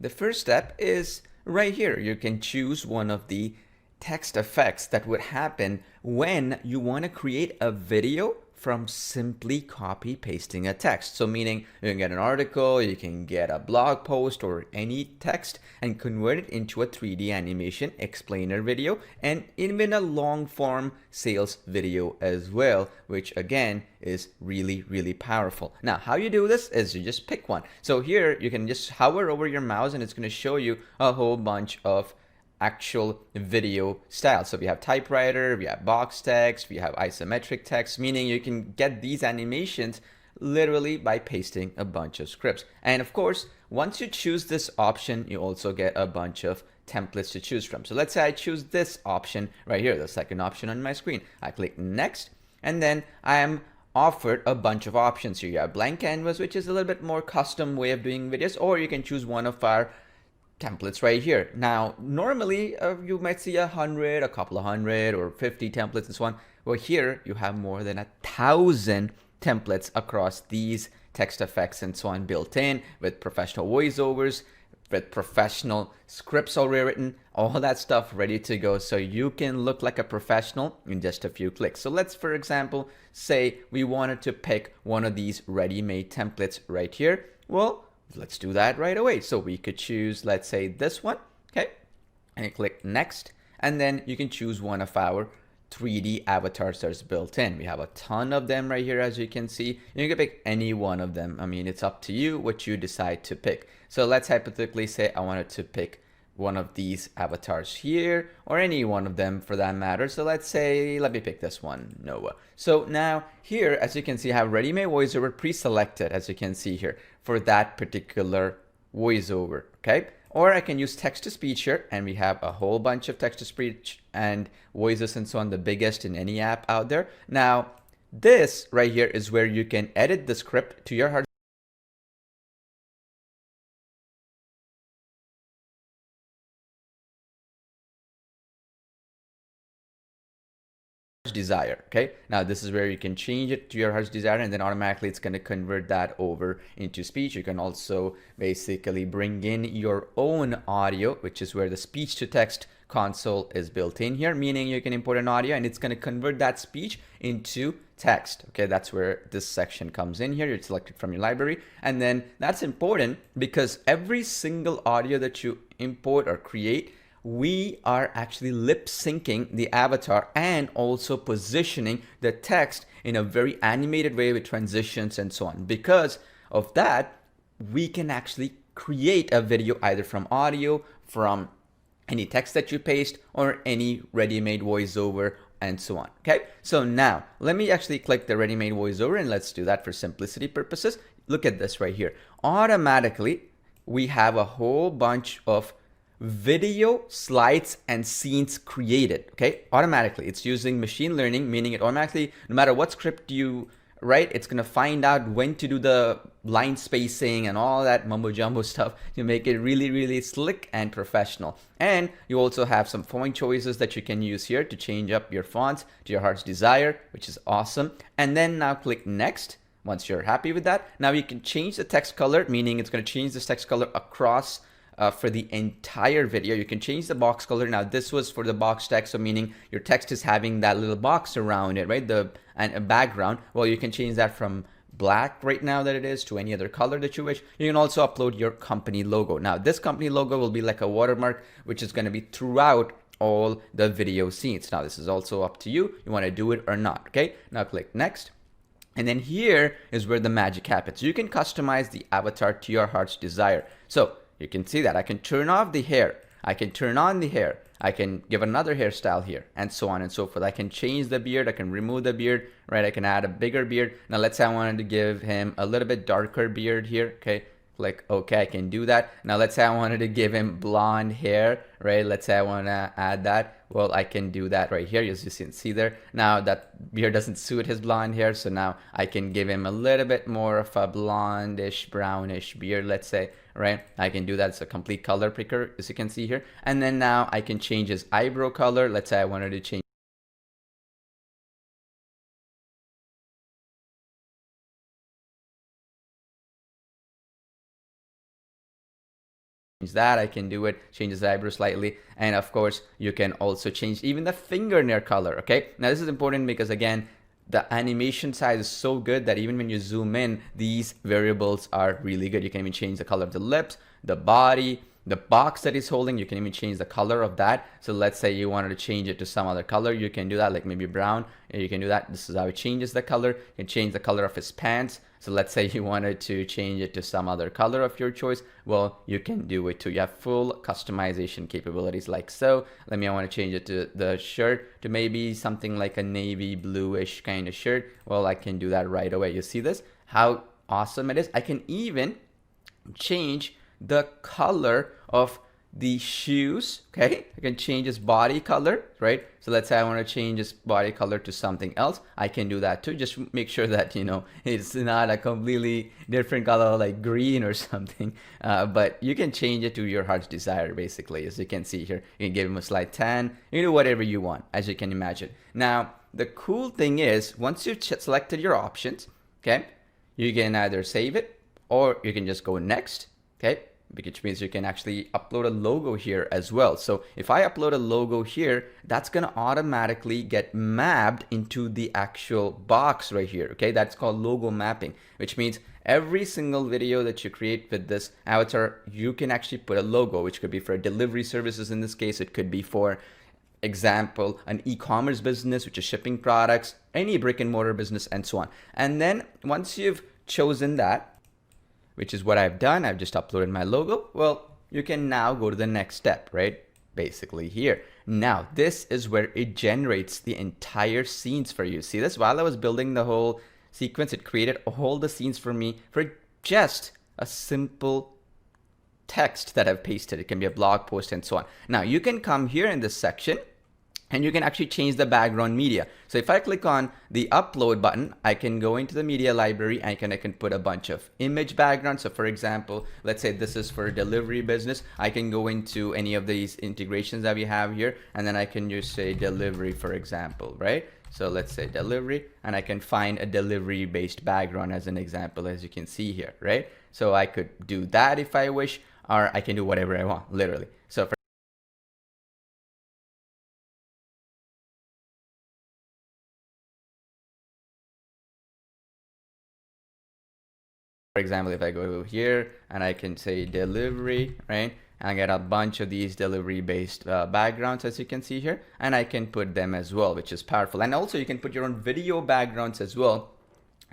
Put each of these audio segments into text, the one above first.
The first step is right here. You can choose one of the text effects that would happen when you want to create a video from simply copy pasting a text. So meaning you can get an article, you can get a blog post or any text and convert it into a 3D animation explainer video and even a long form sales video as well, which again is really powerful. Now how you do this is you just pick one. So here you can just hover over your mouse and it's going to show you a whole bunch of actual video style. So we have typewriter, we have box text, we have isometric text, meaning you can get these animations literally by pasting a bunch of scripts. And of course, once you choose this option, you also get a bunch of templates to choose from. So let's say I choose this option right here, the second option on my screen. I click next, and then I am offered a bunch of options here. You have blank canvas, which is a little bit more custom way of doing videos, or you can choose one of our templates right here. Now, normally you might see 100, a couple of hundred, or 50 templates and so on. Well, here you have more than 1,000 templates across these text effects and so on built in with professional voiceovers, with professional scripts already written, all that stuff ready to go so you can look like a professional in just a few clicks. So let's, for example, say we wanted to pick one of these ready-made templates right here. Well, let's do that right away. So we could choose, let's say this one, okay? And click next, and then you can choose one of our 3D avatars that's built in. We have a ton of them right here, as you can see. You can pick any one of them. I mean, it's up to you what you decide to pick. So let's hypothetically say I wanted to pick one of these avatars here, or any one of them for that matter. So let's say, let me pick this one, Noah. So now here, as you can see, I have ready-made voiceover pre-selected, as you can see here, for that particular voiceover, okay? Or I can use text-to-speech here, and we have a whole bunch of text-to-speech and voices and so on, the biggest in any app out there. Now, this right here is where you can edit the script to your heart desire. Okay, now this is where you can change it to your heart's desire, and then automatically it's going to convert that over into speech. You can also basically bring in your own audio, which is where the speech to text console is built in here, meaning you can import an audio and it's going to convert that speech into text. Okay, that's where this section comes in here. You select it from your library, and then that's important because every single audio that you import or create, we are actually lip syncing the avatar and also positioning the text in a very animated way with transitions and so on. Because of that, we can actually create a video either from audio, from any text that you paste, or any ready-made voiceover and so on. Okay, so now let me actually click the ready-made voiceover, and let's do that for simplicity purposes. Look at this right here. Automatically, we have a whole bunch of video slides and scenes created. Okay, automatically. It's using machine learning, meaning it automatically, no matter what script you write, it's gonna find out when to do the line spacing and all that mumbo jumbo stuff to make it really slick and professional. And you also have some font choices that you can use here to change up your fonts to your heart's desire, which is awesome. And then now click next. Once you're happy with that, now you can change the text color, meaning it's going to change this text color across for the entire video. You can change the box color. Now this was for the box text, so meaning your text is having that little box around it, right? And a background. Well, you can change that from black right now that it is to any other color that you wish. You can also upload your company logo. Now this company logo will be like a watermark, which is going to be throughout all the video scenes. Now this is also up to you. You want to do it or not. Okay, now click next. And then here is where the magic happens. You can customize the avatar to your heart's desire. So you can see that I can turn off the hair, I can turn on the hair, I can give another hairstyle here, and so on and so forth. I can change the beard, I can remove the beard, right? I can add a bigger beard. Now let's say I wanted to give him a little bit darker beard here, okay? Click OK, I can do that. Now let's say I wanted to give him blonde hair, right? Let's say I want to add that. Well, I can do that right here, as you can see there. Now that beard doesn't suit his blonde hair, so now I can give him a little bit more of a blondish, brownish beard, let's say, right? I can do that. It's a complete color picker, as you can see here. And then now I can change his eyebrow color. Let's say I wanted to change that. I can do it, change his eyebrow slightly, and of course you can also change even the fingernail color. Okay, now this is important because again, the animation size is so good that even when you zoom in, these variables are really good. You can even change the color of the lips, the body, the box that he's holding. You can even change the color of that. So let's say you wanted to change it to some other color, you can do that, like maybe brown, and you can do that. This is how it changes the color. You can change the color of his pants. So let's say you wanted to change it to some other color of your choice. Well, you can do it too. You have full customization capabilities like so. I want to change it to the shirt to maybe something like a navy bluish kind of shirt. Well, I can do that right away. You see this? How awesome it is. I can even change the color of the shoes. Okay, I can change his body color, right? So let's say I want to change his body color to something else. I can do that too. Just make sure that, you know, it's not a completely different color like green or something, but you can change it to your heart's desire, basically. As you can see here, you can give him a slight tan. You can do whatever you want, as you can imagine. Now the cool thing is, once you've selected your options, okay, you can either save it or you can just go next. Okay, which means you can actually upload a logo here as well. So if I upload a logo here, that's gonna automatically get mapped into the actual box right here. Okay, that's called logo mapping, which means every single video that you create with this avatar, you can actually put a logo, which could be for delivery services. In this case, it could be for example, an e-commerce business, which is shipping products, any brick and mortar business, and so on. And then once you've chosen that, which is what I've done, I've just uploaded my logo. Well, you can now go to the next step, right? Basically here. Now, this is where it generates the entire scenes for you. See this? While I was building the whole sequence, it created all the scenes for me for just a simple text that I've pasted. It can be a blog post and so on. Now, you can come here in this section and you can actually change the background media. So if I click on the upload button, I can go into the media library and I can put a bunch of image backgrounds. So for example, let's say this is for a delivery business. I can go into any of these integrations that we have here, and then I can just say delivery, for example, right? So let's say delivery, and I can find a delivery based background as an example, as you can see here, right? So I could do that if I wish, or I can do whatever I want, literally. So for example, if I go here and I can say delivery, right? And I get a bunch of these delivery based backgrounds, as you can see here, and I can put them as well, which is powerful. And also you can put your own video backgrounds as well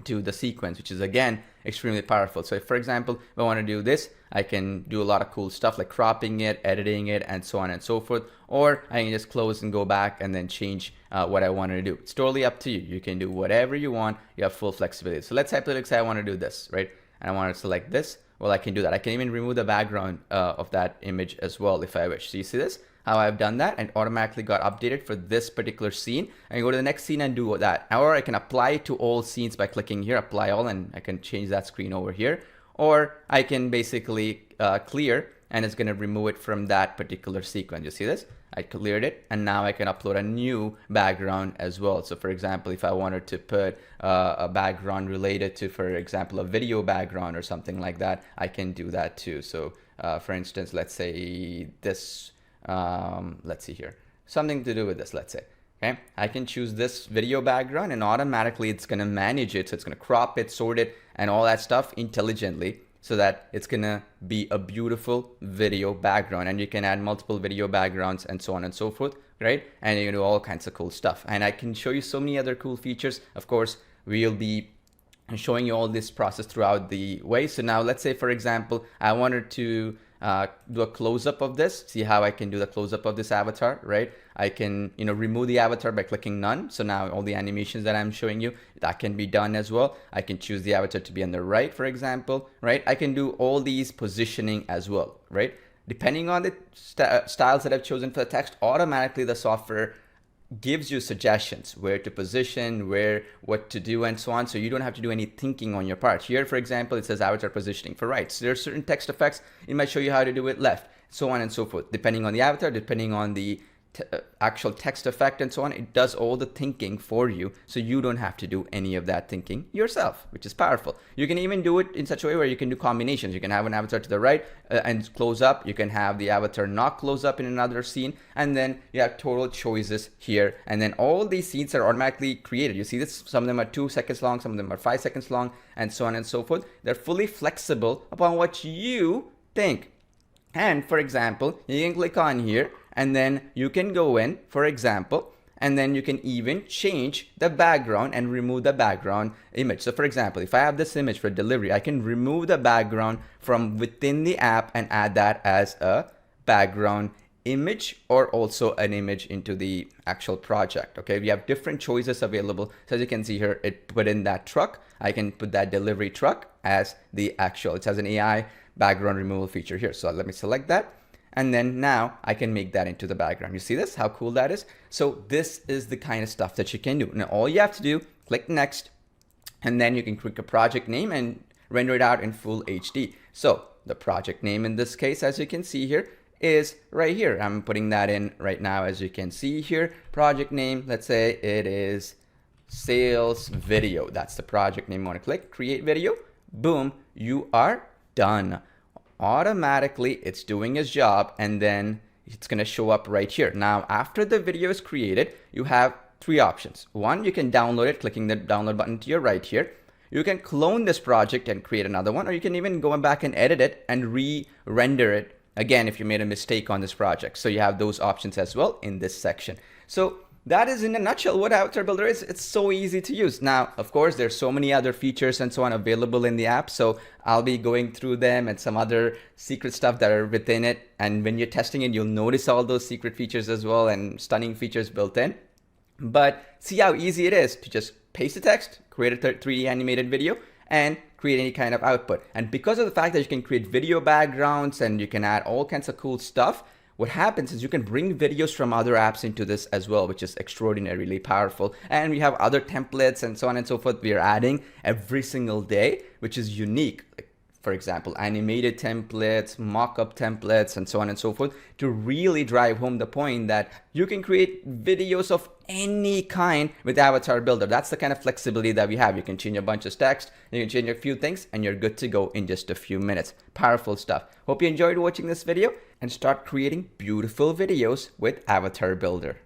to the sequence, which is again extremely powerful. So if, for example, if I want to do this, I can do a lot of cool stuff like cropping it, editing it, and so on and so forth. Or I can just close and go back and then change what I want to do. It's totally up to you. You can do whatever you want. You have full flexibility. So let's say I want to do this, right? And I want to select this. Well, I can do that. I can even remove the background of that image as well if I wish. So you see this? How I've done that, and automatically got updated for this particular scene. I can go to the next scene and do that. Or I can apply it to all scenes by clicking here, apply all, and I can change that screen over here. Or I can basically clear, and it's going to remove it from that particular sequence. You see this? I cleared it, and now I can upload a new background as well. So for example, if I wanted to put a background related to, for example, a video background or something like that, I can do that too. So for instance, let's say this, let's see here, something to do with this, let's say. Okay, I can choose this video background, and automatically it's going to manage it. So it's going to crop it, sort it, and all that stuff intelligently, so that it's gonna be a beautiful video background. And you can add multiple video backgrounds and so on and so forth, right? And you can do all kinds of cool stuff. And I can show you so many other cool features. Of course, we'll be showing you all this process throughout the way. So now let's say, for example, I wanted to do a close-up of this. See how I can do the close-up of this avatar, right? I can, remove the avatar by clicking none. So now all the animations that I'm showing you, that can be done as well. I can choose the avatar to be on the right, for example, right? I can do all these positioning as well, right? Depending on the styles that I've chosen for the text, automatically the software gives you suggestions where to position, what to do, and so on. So you don't have to do any thinking on your part. Here, for example, it says avatar positioning for right. So there are certain text effects. It might show you how to do it left, so on and so forth, depending on the avatar, depending on the actual text effect and so on. It does all the thinking for you, so you don't have to do any of that thinking yourself, which is powerful. You can even do it in such a way where you can do combinations. You can have an avatar to the right and close up. You can have the avatar not close up in another scene, and then you have total choices here. And then all these scenes are automatically created. You see this, some of them are 2 seconds long, some of them are 5 seconds long, and so on and so forth. They're fully flexible upon what you think. And for example, you can click on here and then you can go in, for example, and then you can even change the background and remove the background image. So for example, if I have this image for delivery, I can remove the background from within the app and add that as a background image, or also an image into the actual project. Okay, we have different choices available. So as you can see here, it put in that truck. I can put that delivery truck as the actual, it has an AI background removal feature here. So let me select that. And then now I can make that into the background. You see this, how cool that is? So this is the kind of stuff that you can do. Now all you have to do, click next, and then you can click a project name and render it out in full HD. So the project name in this case, as you can see here, is right here. I'm putting that in right now, as you can see here. Project name, let's say it is sales video. That's the project name. You want to click create video. Boom, you are done. Automatically it's doing its job, and then it's going to show up right here. Now after the video is created, you have 3 options. One, you can download it, clicking the download button to your right here. You can clone this project and create another one, or you can even go back and edit it and re-render it again if you made a mistake on this project. So you have those options as well in this section. So that is in a nutshell what AvatarBuilder is. It's so easy to use. Now, of course, there's so many other features and so on available in the app. So I'll be going through them and some other secret stuff that are within it. And when you're testing it, you'll notice all those secret features as well and stunning features built in. But see how easy it is to just paste the text, create a 3D animated video, and create any kind of output. And because of the fact that you can create video backgrounds and you can add all kinds of cool stuff, what happens is you can bring videos from other apps into this as well, which is extraordinarily powerful. And we have other templates and so on and so forth we are adding every single day, which is unique. For example, animated templates, mock-up templates, and so on and so forth, to really drive home the point that you can create videos of any kind with AvatarBuilder. That's the kind of flexibility that we have. You can change a bunch of text, you can change a few things, and you're good to go in just a few minutes. Powerful stuff. Hope you enjoyed watching this video, and start creating beautiful videos with AvatarBuilder.